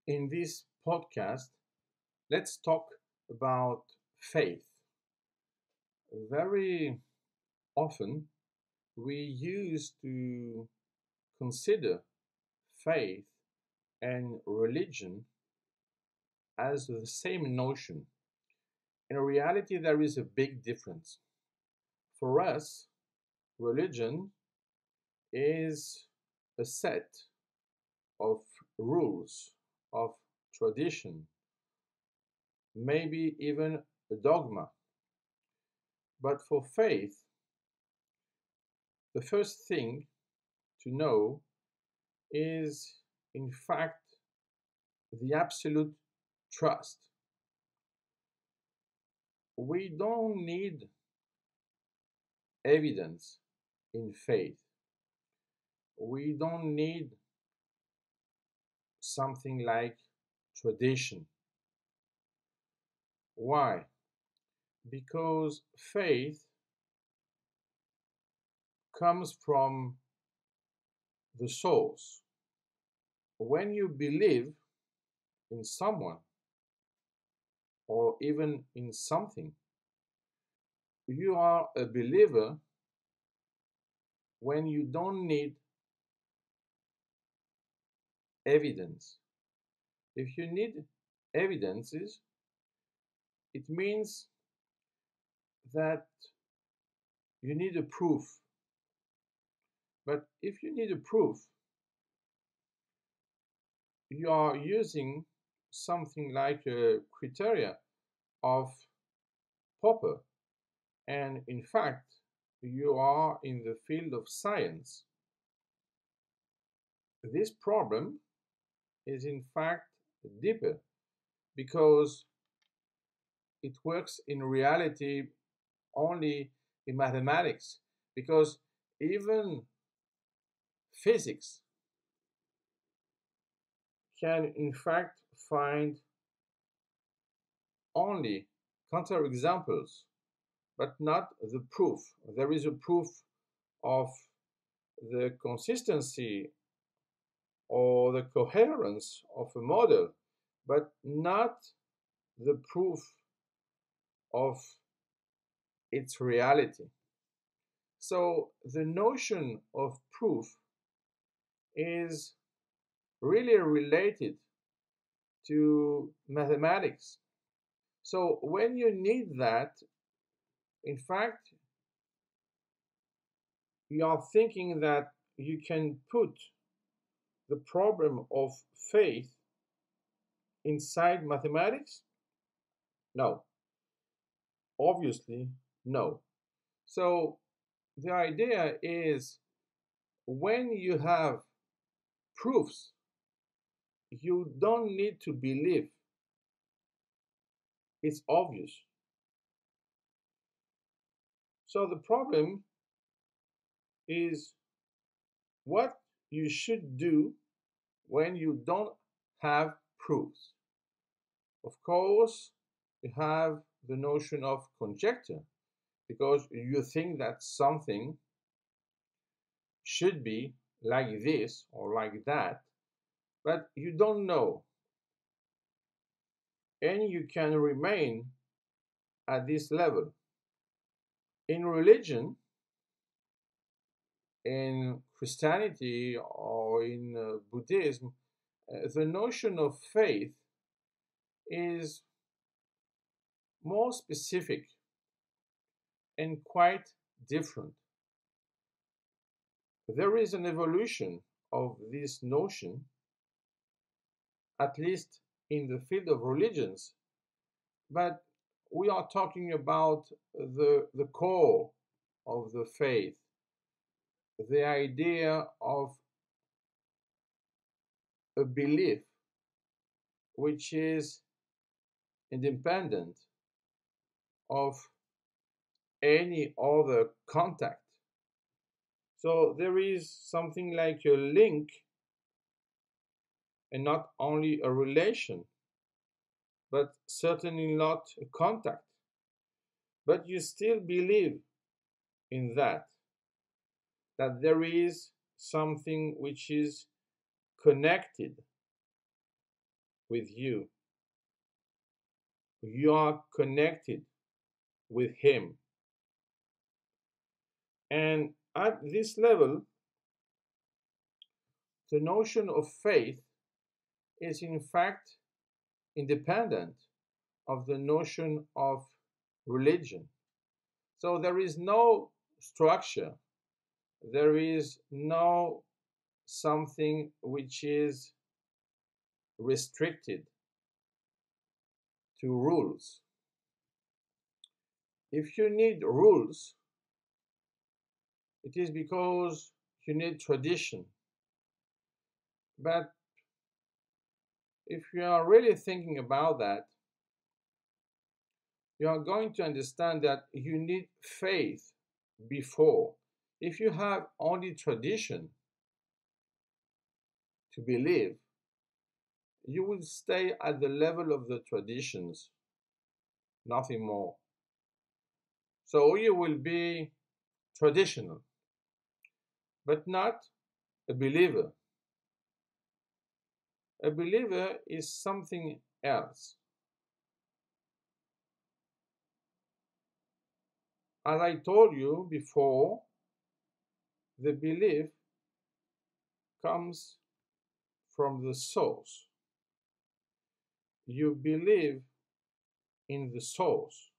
In this podcast, let's talk about faith. Very often, we used to consider faith and religion as the same notion. In reality, there is a big difference. For us, religion is a set of rules, of tradition, maybe even a dogma. But for faith, the first thing to know is, in fact, the absolute trust. We don't need evidence in faith. We don't need something like tradition. Why? Because faith comes from the source. When you believe in someone or even in something, you are a believer when you don't need evidence. If you need evidences, it means that you need a proof. But if you need a proof, you are using something like a criteria of Popper. And in fact, you are in the field of science. This problem is in fact deeper because it works in reality only in mathematics. Because even physics can in fact find only counterexamples, but not the proof. There is a proof of the consistency or the coherence of a model, but not the proof of its reality. So the notion of proof is really related to mathematics. So when you need that, in fact, you are thinking that you can put the problem of faith inside mathematics? No, obviously, no. So the idea is when you have proofs, you don't need to believe. It's obvious. So the problem is what you should do when you don't have proofs. Of course, you have the notion of conjecture because you think that something should be like this or like that, but you don't know. And you can remain at this level. In religion, in Christianity, or in Buddhism, the notion of faith is more specific and quite different. There is an evolution of this notion, at least in the field of religions, but we are talking about the core of the faith, the idea of a belief which is independent of any other contact. So there is something like a link and not only a relation, but certainly not a contact. But you still believe in that there is something which is connected with you. You are connected with Him. And at this level, the notion of faith is in fact independent of the notion of religion. So there is no structure, there is no something which is restricted to rules. If you need rules, it is because you need tradition. But if you are really thinking about that, you are going to understand that you need faith before. If you have only tradition to believe, you will stay at the level of the traditions, nothing more. So you will be traditional, but not a believer. A believer is something else. As I told you before, the belief comes from the source. You believe in the source,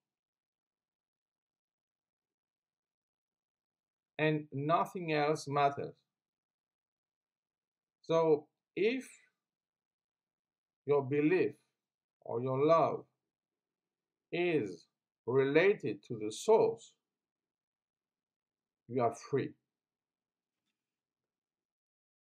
and nothing else matters. So if your belief or your love is related to the source, you are free.